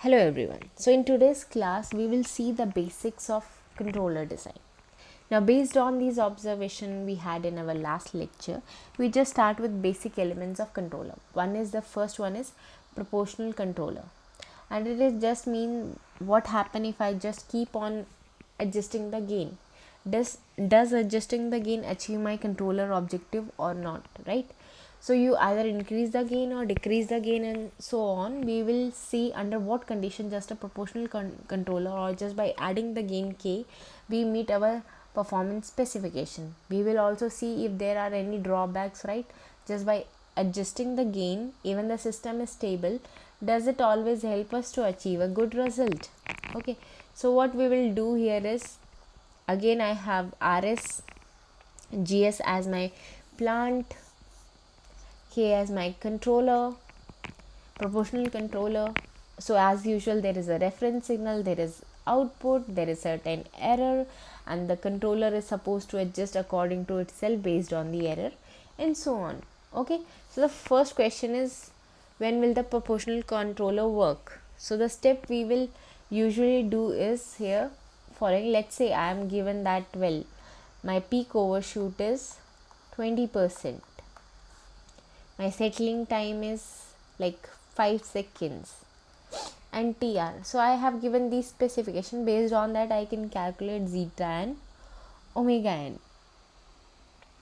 Hello everyone. So in today's class we will see the basics of controller design. Now based on these observation we had in our last lecture, we just start with basic elements of controller. The first one is proportional controller. And it is just mean what happen if I just keep on adjusting the gain. Does adjusting the gain achieve my controller objective or not, right? So you either increase the gain or decrease the gain and so on. We will see under what condition just a proportional controller or just by adding the gain k we meet our performance specification. We will also see if there are any drawbacks, right? Just by adjusting the gain even the system is stable, does it always help us to achieve a good result? Okay, so what we will do here is, again I have rs gs as my plant, k as my controller, proportional controller. So as usual there is a reference signal, there is output, there is certain error, and the controller is supposed to adjust according to itself based on the error and so on. Okay, so the first question is, when will the proportional controller work? So the step we will usually do is here following. Let's say I am given that, well, my peak overshoot is 20%, my settling time is like 5 seconds, and tr. So I have given these specification. Based on that I can calculate zeta and omega n.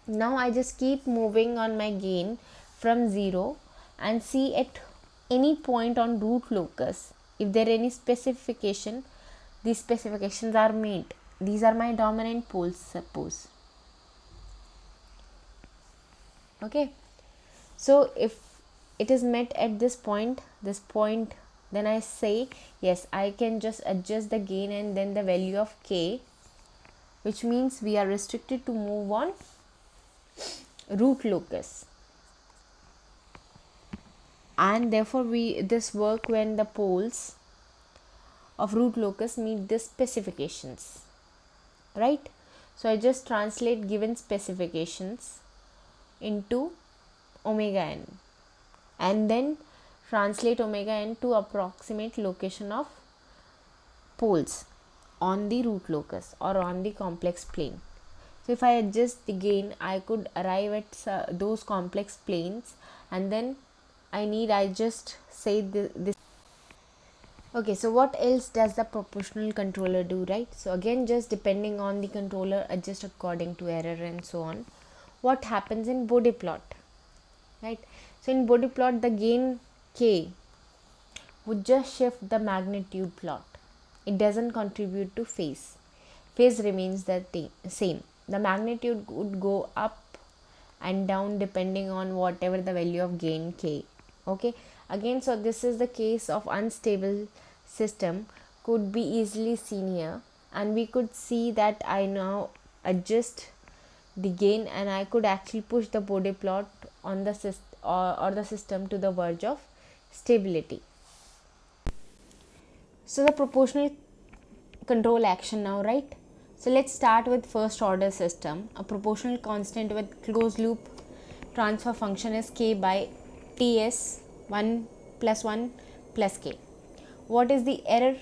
Now I just keep moving on my gain from 0 and see at any point on root locus if there any specification. These specifications are made. These are my dominant poles, suppose. Okay, so if it is met at this point, then I say yes, I can just adjust the gain and then the value of k, which means we are restricted to move on root locus, and therefore this work when the poles of root locus meet the specifications, right? So I just translate given specifications into omega n and then translate omega n to approximate location of poles on the root locus or on the complex plane. So if I adjust the gain, I could arrive at those complex planes, and then I just say this. Okay, so what else does the proportional controller do, right? So again, just depending on the controller, adjust according to error and so on. What happens in Bode plot, right? So in Bode plot, the gain k would just shift the magnitude plot. It doesn't contribute to phase. Phase remains the same. The magnitude would go up and down depending on whatever the value of gain k. Okay, again, so this is the case of unstable system could be easily seen here, and we could see that I now adjust the gain and I could actually push the Bode plot on the or the system to the verge of stability. So the proportional control action now, right? So let's start with first order system. A proportional constant with closed loop transfer function is k by ts 1 plus 1 plus k. What is the error?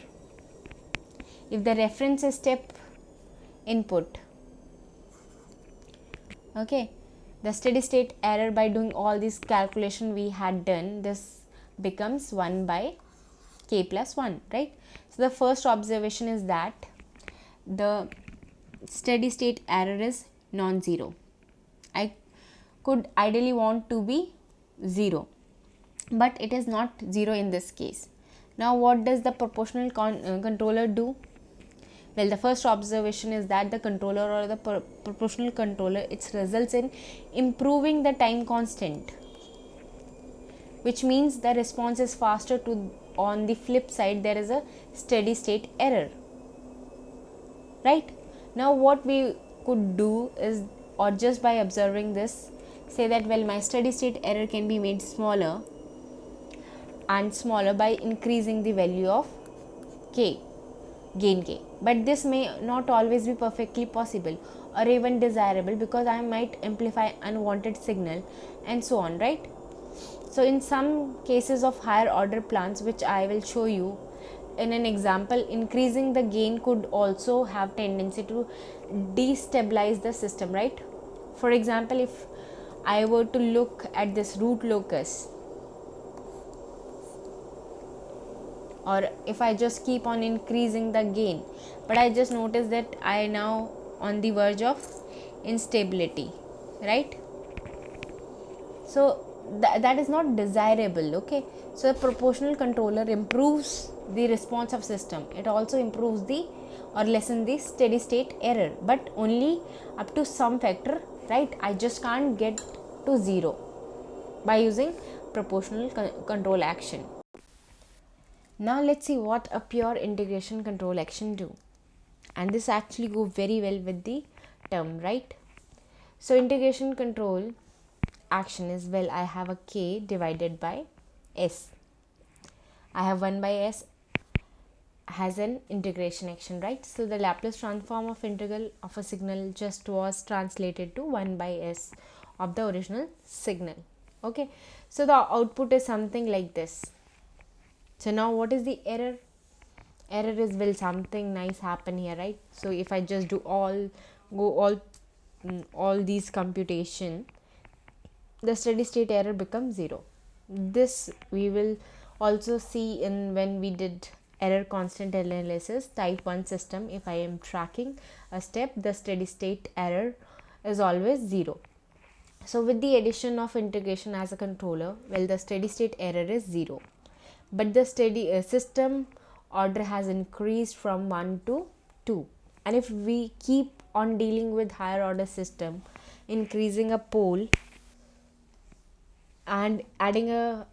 If the reference is step input, okay, the steady state error by doing all this calculation we had done, this becomes 1 by k plus 1, right? So the first observation is that the steady state error is non-zero. I could ideally want to be 0, but it is not 0 in this case. Now what does the proportional controller do? Well, the first observation is that the controller or the proportional controller, it results in improving the time constant, which means the response is faster. To on the flip side, there is a steady state error, right? Now what we could do is, or just by observing this, say that, well, my steady state error can be made smaller and smaller by increasing the value of k, gain k, but this may not always be perfectly possible or even desirable because I might amplify unwanted signal and so on, right? So in some cases of higher order plants, which I will show you in an example, increasing the gain could also have tendency to destabilize the system, right? For example, if I were to look at this root locus, or if I just keep on increasing the gain, but I just notice that I now on the verge of instability, right? So that is not desirable. Okay, so a proportional controller improves the response of system. It also improves the or lessen the steady state error, but only up to some factor, right? I just can't get to zero by using proportional control action. Now let's see what a pure integration control action do, and this actually go very well with the term, right? So integration control action is, well, I have a k divided by s. I have 1 by s has an integration action, right? So the Laplace transform of integral of a signal just was translated to 1 by s of the original signal. Okay, so the output is something like this. So now what is the error? Error is, will something nice happen here, right? So if I just do all these computation, the steady state error becomes 0. This we will also see in when we did error constant analysis type 1 system. If I am tracking a step, the steady state error is always 0. So with the addition of integration as a controller, well, the steady state error is 0, but the steady system order has increased from 1 to 2. And if we keep on dealing with higher order system, increasing a pole and adding a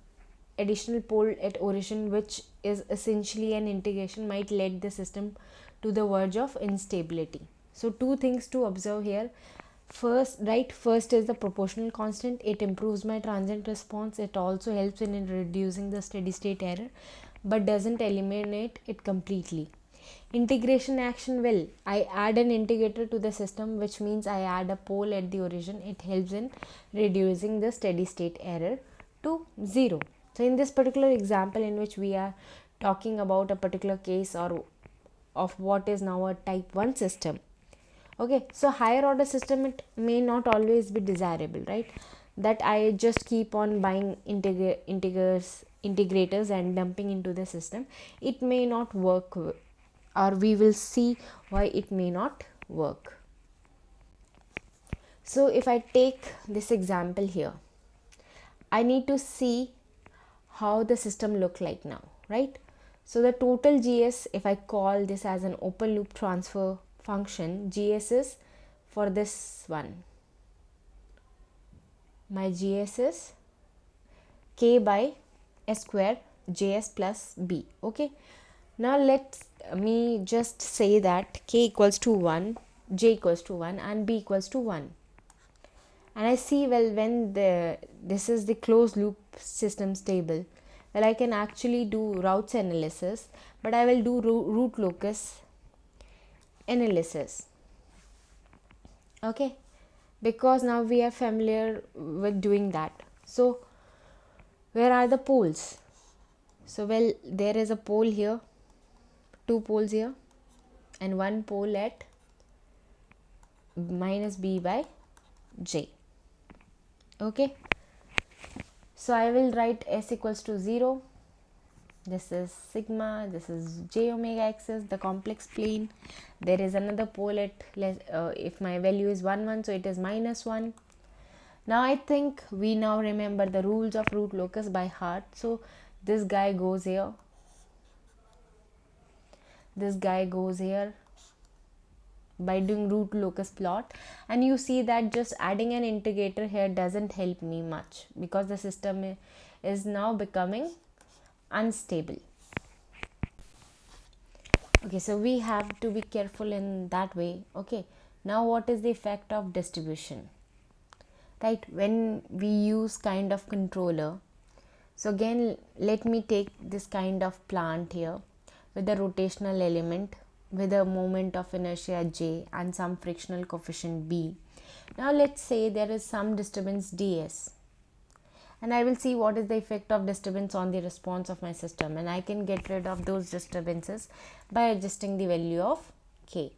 additional pole at origin, which is essentially an integration, might lead the system to the verge of instability. So two things to observe here. First is the proportional constant. It improves my transient response. It also helps in reducing the steady state error, but doesn't eliminate it completely. Integration action, well, I add an integrator to the system, which means I add a pole at the origin. It helps in reducing the steady state error to 0. So in this particular example, in which we are talking about a particular case or of what is now a type 1 system. Okay, so higher order system, it may not always be desirable, right? That I just keep on buying integrators and dumping into the system. It may not work, or we will see why it may not work. So if I take this example here, I need to see how the system look like now, right? So the total GS, if I call this as an open loop transfer function, GS is for this one. My GS is k by s square js plus b. Okay, now let me just say that k equals to 1, j equals to 1 and b equals to 1. And I see, well, when this is the closed loop system stable, well, I can actually do routes analysis, but I will do root locus analysis. Okay, because now we are familiar with doing that. So where are the poles? So, well, there is a pole here, 2 poles here, and 1 pole at minus b by j. Okay, so I will write s equals to 0. This is sigma, this is j omega axis, the complex plane. There is another pole at if my value is 1 1, so it is minus 1. Now I think we now remember the rules of root locus by heart. So this guy goes here, this guy goes here by doing root locus plot, and you see that just adding an integrator here doesn't help me much because the system is now becoming unstable. Okay, so we have to be careful in that way. Okay, now what is the effect of distribution, right, when we use kind of controller? So again, let me take this kind of plant here with a rotational element with a moment of inertia j and some frictional coefficient b. Now let's say there is some disturbance ds, and I will see what is the effect of disturbance on the response of my system, and I can get rid of those disturbances by adjusting the value of k.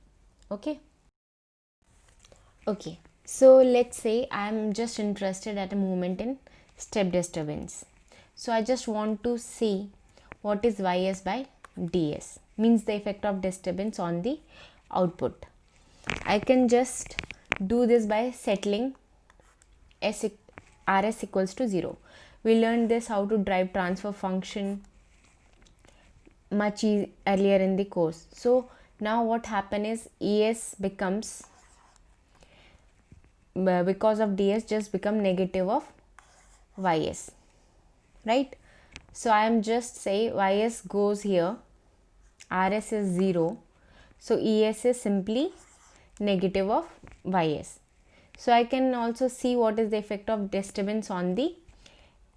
Okay, so let's say I'm just interested at a moment in step disturbance. So I just want to see what is ys by ds, means the effect of disturbance on the output. I can just do this by settling rs equals to 0. We learned this how to drive transfer function much earlier in the course. So now what happen is es becomes, because of ds, just become negative of ys, right? So I am just say ys goes here, rs is 0, so es is simply negative of ys. So I can also see what is the effect of disturbance on the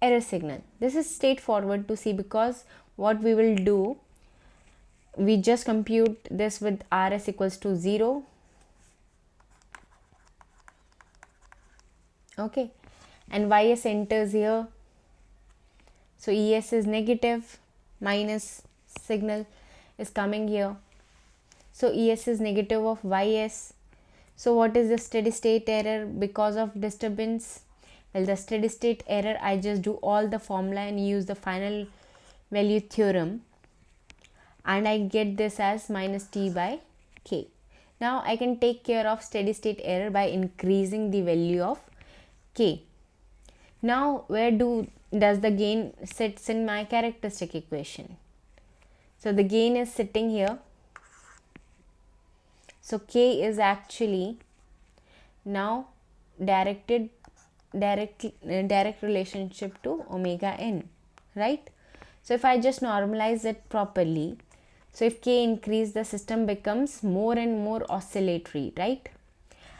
error signal. This is straightforward to see, because what we will do, we just compute this with rs equals to 0. Okay, and ys enters here, so es is negative, minus signal is coming here, so es is negative of ys. So what is the steady state error because of disturbance? Well, the steady state error, I just do all the formula and use the final value theorem, and I get this as minus t by k. Now I can take care of steady state error by increasing the value of k. Now where does the gain sits in my characteristic equation? So the gain is sitting here. So k is actually now direct relationship to omega n, right? So if I just normalize it properly, so if k increase, the system becomes more and more oscillatory, right?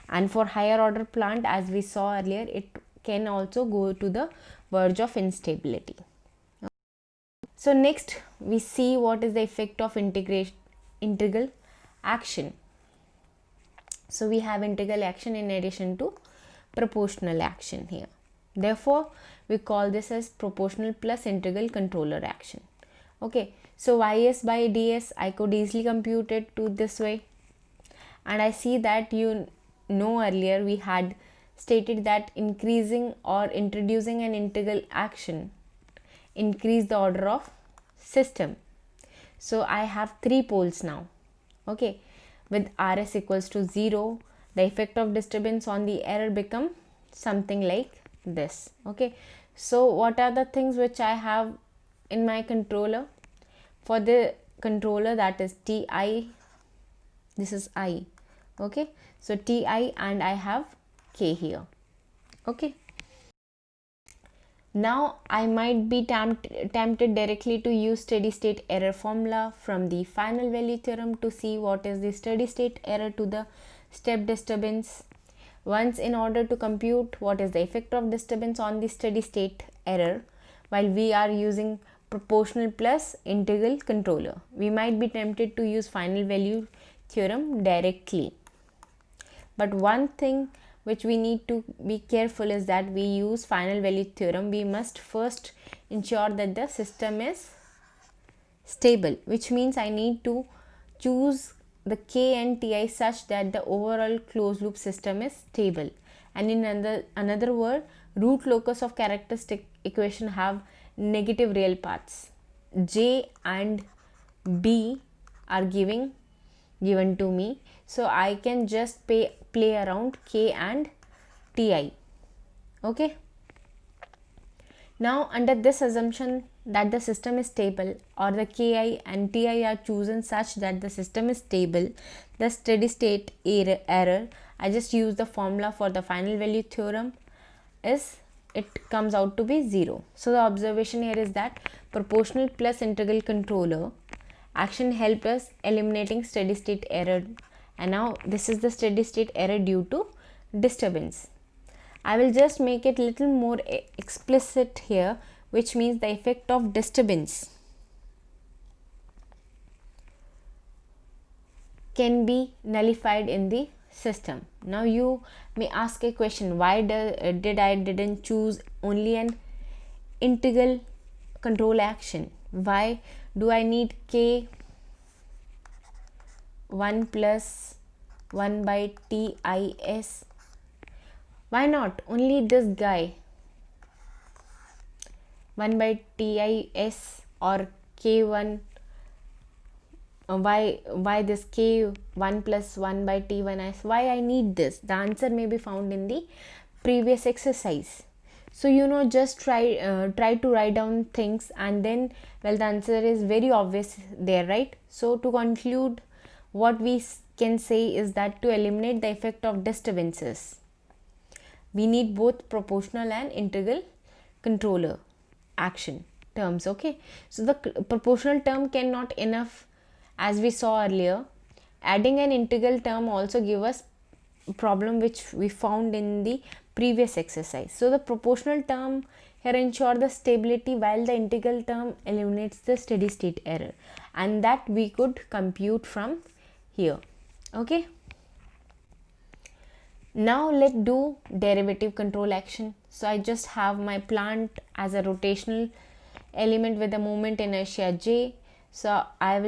And for higher order plant, as we saw earlier, it can also go to the verge of instability. So next we see what is the effect of integral action. So we have integral action in addition to proportional action here. Therefore, we call this as proportional plus integral controller action. Okay, so ys by ds, I could easily compute it to this way. And I see that earlier we had stated that increasing or introducing an integral action increase the order of system. So I have 3 poles now. Okay, with rs equals to 0, the effect of disturbance on the error become something like this. Okay, so what are the things which I have in my controller? For the controller, that is ti, this is I. Okay, so ti, and I have k here. Okay, now I might be tempted directly to use steady state error formula from the final value theorem to see what is the steady state error to the step disturbance. Once, in order to compute what is the effect of disturbance on the steady state error, while we are using proportional plus integral controller, we might be tempted to use final value theorem directly. But one thing which we need to be careful is that we use final value theorem, we must first ensure that the system is stable, which means I need to choose the k and ti such that the overall closed loop system is stable. And in another word, root locus of characteristic equation have negative real parts. J and B are given to me, so I can just play around k and ti. Okay, now under this assumption that the system is stable, or the ki and ti are chosen such that the system is stable, the steady state error, I just use the formula for the final value theorem, is it comes out to be 0. So the observation here is that proportional plus integral controller action helped us eliminating steady state error, and now this is the steady state error due to disturbance. I will just make it little more explicit here, which means the effect of disturbance can be nullified in the system. Now you may ask a question, why didn't choose only an integral control action. Why do I need k 1 plus 1 by tis? Why not only this guy 1 by tis or k1? Why this k1 plus 1 by t1s? Why I need this? The answer may be found in the previous exercise. So just try to write down things, and then, well, the answer is very obvious there, right? So to conclude, what we can say is that to eliminate the effect of disturbances, we need both proportional and integral controller action terms. Okay, so the proportional term cannot enough, as we saw earlier. Adding an integral term also give us problem which we found in the previous exercise. So the proportional term here ensure the stability, while the integral term eliminates the steady state error, and that we could compute from here. Okay, now let's do derivative control action. So I just have my plant as a rotational element with a moment inertia j. So I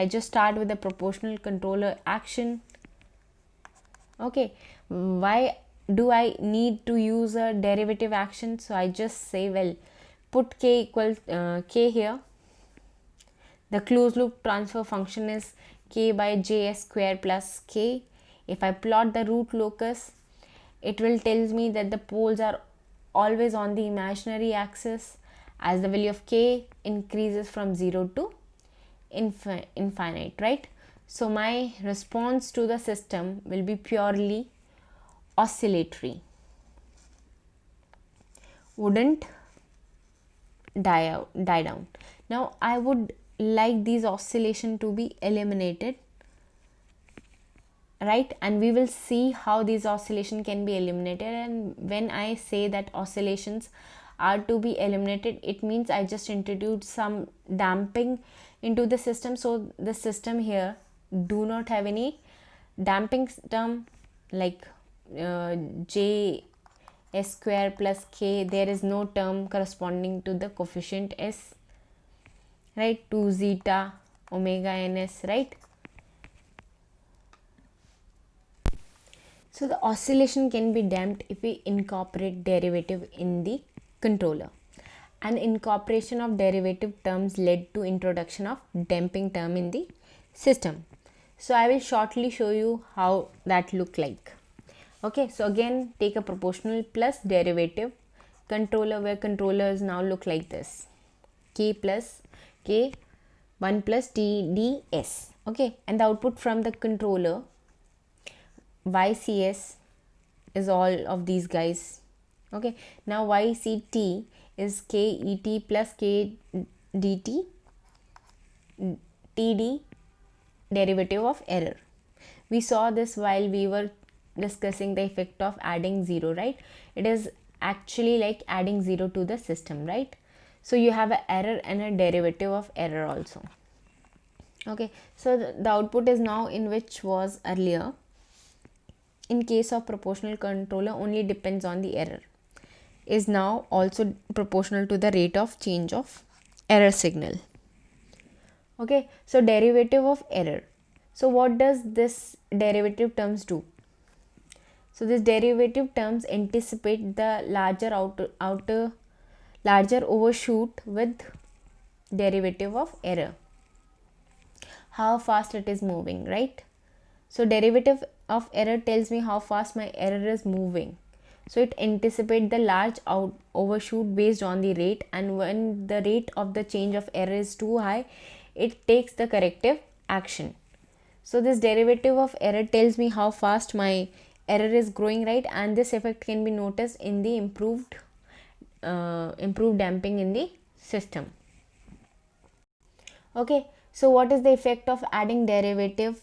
just start with the proportional controller action. Okay, why do I need to use a derivative action? So I just say, well, put k equals k here. The closed loop transfer function is k by js square plus k. If I plot the root locus, it will tells me that the poles are always on the imaginary axis as the value of k increases from 0 to infinite, right? So my response to the system will be purely oscillatory, wouldn't die down. Now I would like these oscillation to be eliminated, right? And we will see how these oscillation can be eliminated. And when I say that oscillations are to be eliminated, it means I just introduced some damping into the system. So the system here do not have any damping term like j s square plus k. There is no term corresponding to the coefficient s, right? 2 zeta omega ns, right? So the oscillation can be damped if we incorporate derivative in the controller. And incorporation of derivative terms led to introduction of damping term in the system. So I will shortly show you how that look like. Okay, so again take a proportional plus derivative controller, where controllers now look like this: k plus k 1 plus tds. Okay, and the output from the controller ycs is all of these guys. Okay, now yct is k et plus k dt td derivative of error. We saw this while we were discussing the effect of adding 0, right? It is actually like adding 0 to the system, right? So you have an error and a derivative of error also. Okay, so the output is now in which was earlier. In case of proportional controller, only depends on the error, is now also proportional to the rate of change of error signal. Okay, so derivative of error. So what does this derivative terms do? So this derivative terms anticipate the larger larger overshoot with derivative of error, how fast it is moving, right? So derivative of error tells me how fast my error is moving. So it anticipates the large overshoot based on the rate, and when the rate of the change of error is too high, it takes the corrective action. So this derivative of error tells me how fast my error is growing, right? And this effect can be noticed in the improved damping in the system. Okay, so what is the effect of adding derivative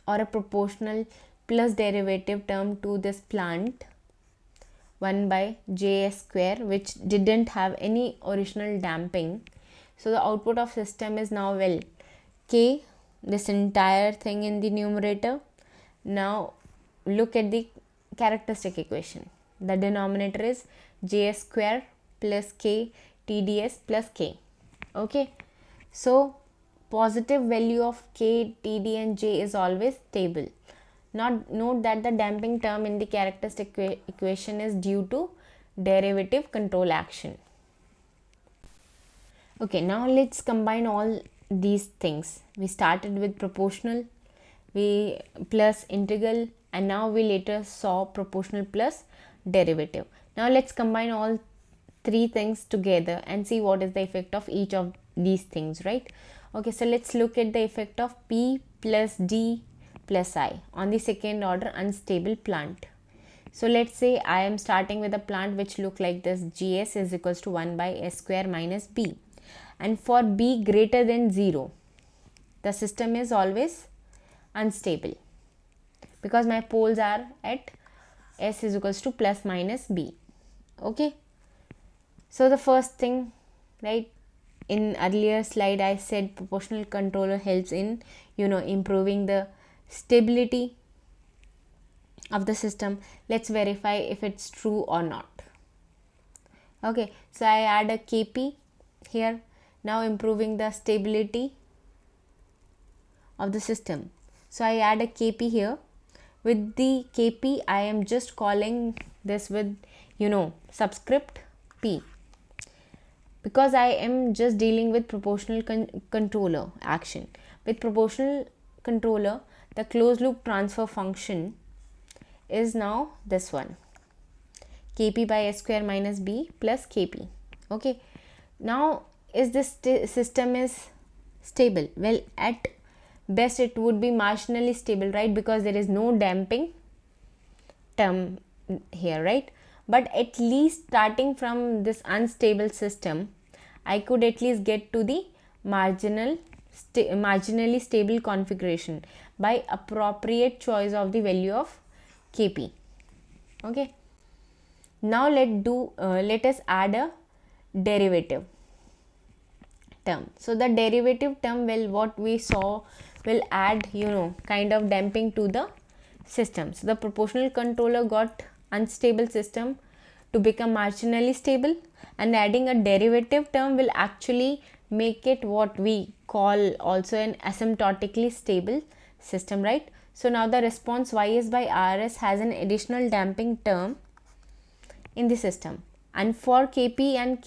or a proportional plus derivative term to this plant 1 by js square, which didn't have any original damping? So the output of system is now, well, k, this entire thing in the numerator. Now look at the characteristic equation. The denominator is js square plus k TDS plus k. Okay, so positive value of k, TD and j is always stable. Note that the damping term in the characteristic equation is due to derivative control action. Okay, now let's combine all these things. We started with proportional, we plus integral, and now we later saw proportional plus derivative. Now let's combine all three things together and see what is the effect of each of these things, right? Okay, so let's look at the effect of P plus D plus I on the second order unstable plant. So let's say I am starting with a plant which look like this. GS is equals to 1 by S square minus B, and for B greater than 0 the system is always unstable because my poles are at S is equals to plus minus B. Okay, so the first thing, right, in earlier slide I said proportional controller helps in improving the stability of the system. Let's verify if it's true or not. Okay, so I add a Kp here, now improving the stability of the system. So I add a Kp here. With the Kp I am just calling this with subscript P, because I am just dealing with proportional controller action. With proportional controller, the closed loop transfer function is now this one, Kp by S square minus B plus Kp. Okay, now is this system is stable? Well, at best it would be marginally stable, right, because there is no damping term here, right? But at least starting from this unstable system, I could at least get to the marginally stable configuration by appropriate choice of the value of Kp. Okay, now let us add a derivative term. So the derivative term, well, what we saw, will add kind of damping to the system. So the proportional controller got unstable system to become marginally stable, and adding a derivative term will actually make it what we call also an asymptotically stable system, right? So now the response Ys by Rs has an additional damping term in the system, and for Kp and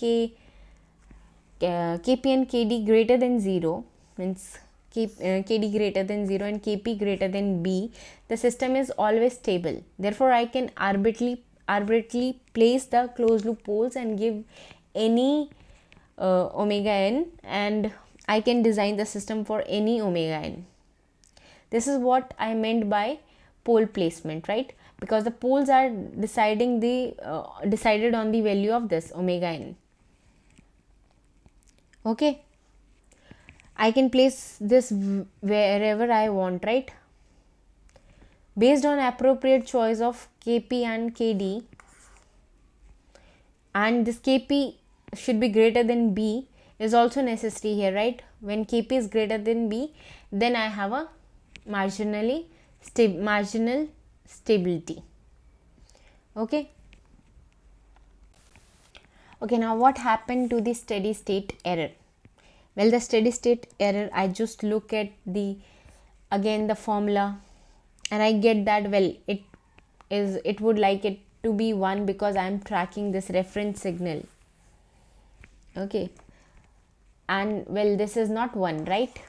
Kd greater than 0, means Kd greater than 0 and Kp greater than B, the system is always stable. Therefore I can arbitrarily place the closed loop poles and give any omega n, and I can design the system for any omega n. This is what I meant by pole placement, right? Because the poles are decided on the value of this omega n. Okay, I can place this wherever I want, right? Based on appropriate choice of Kp and Kd, and this Kp should be greater than B is also necessary here, right? When Kp is greater than B, then I have a marginal stability. Okay, now what happened to the steady state error? Well, the steady state error, I just look at the formula and I get that, well, it would like it to be 1 because I am tracking this reference signal. Okay, and well, this is not 1, right?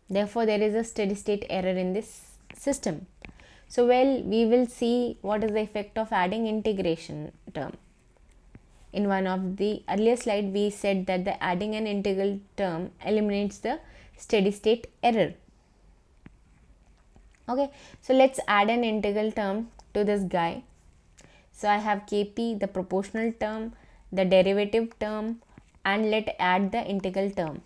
Therefore there is a steady state error in this system. So well, we will see what is the effect of adding integration term. In one of the earlier slide we said that the adding an integral term eliminates the steady state error. Okay, so let's add an integral term to this guy. So I have Kp, the proportional term, the derivative term, and let add the integral term.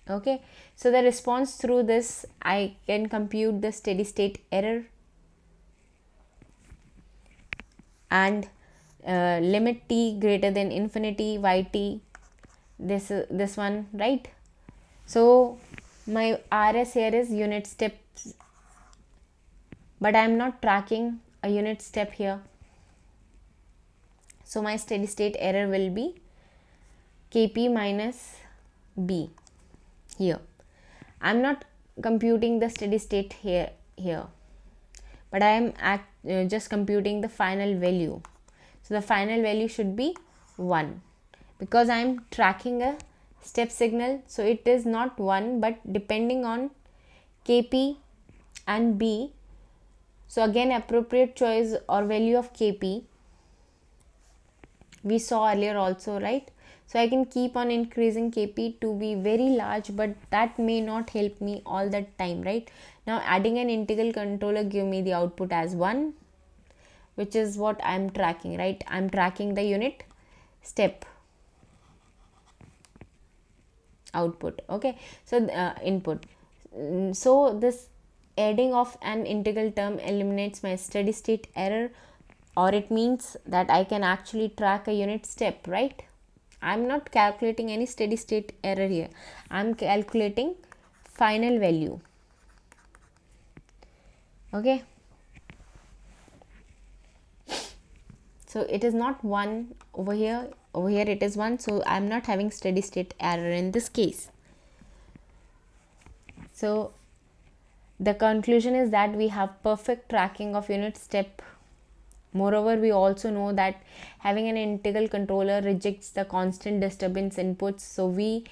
Okay, so the response through this, I can compute the steady state error and limit t greater than infinity yt, this one, right? So my Rs here is unit steps, but I am not tracking a unit step here. So my steady state error will be Kp minus B here. I'm not computing the steady state here, but I am just computing the final value. So the final value should be 1, because I am tracking a step signal, so it is not 1, but depending on Kp and B. So again, appropriate choice or value of Kp we saw earlier also, right? So I can keep on increasing Kp to be very large, but that may not help me all the time, right? Now adding an integral controller give me the output as 1, which is what I'm tracking, right? I'm tracking the unit step output. Okay, so input. So this adding of an integral term eliminates my steady state error, or it means that I can actually track a unit step, right? I'm not calculating any steady state error here. I'm calculating final value. Okay, so it is not 1 over here it is 1, so I'm not having steady state error in this case. So the conclusion is that we have perfect tracking of unit step. Moreover, we also know that having an integral controller rejects the constant disturbance inputs. So we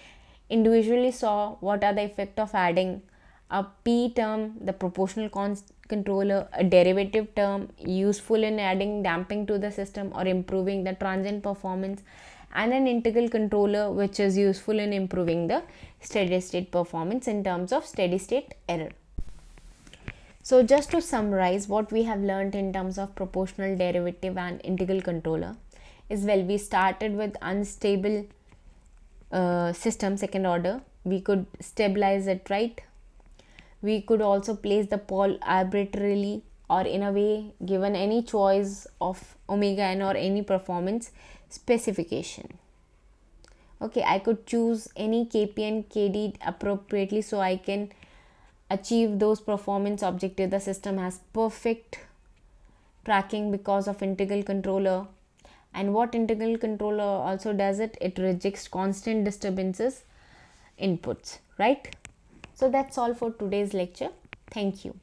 individually saw what are the effect of adding a P term, the proportional controller, a derivative term useful in adding damping to the system or improving the transient performance, and an integral controller which is useful in improving the steady state performance in terms of steady state error. So just to summarize what we have learned in terms of proportional derivative and integral controller is, well, we started with unstable system second order. We could stabilize it, right? We could also place the pole arbitrarily or in a way given any choice of omega n or any performance specification. Okay, I could choose any Kp and Kd appropriately so I can achieve those performance objectives. The system has perfect tracking because of integral controller. And what integral controller also does, it rejects constant disturbances inputs, right? So that's all for today's lecture. Thank you.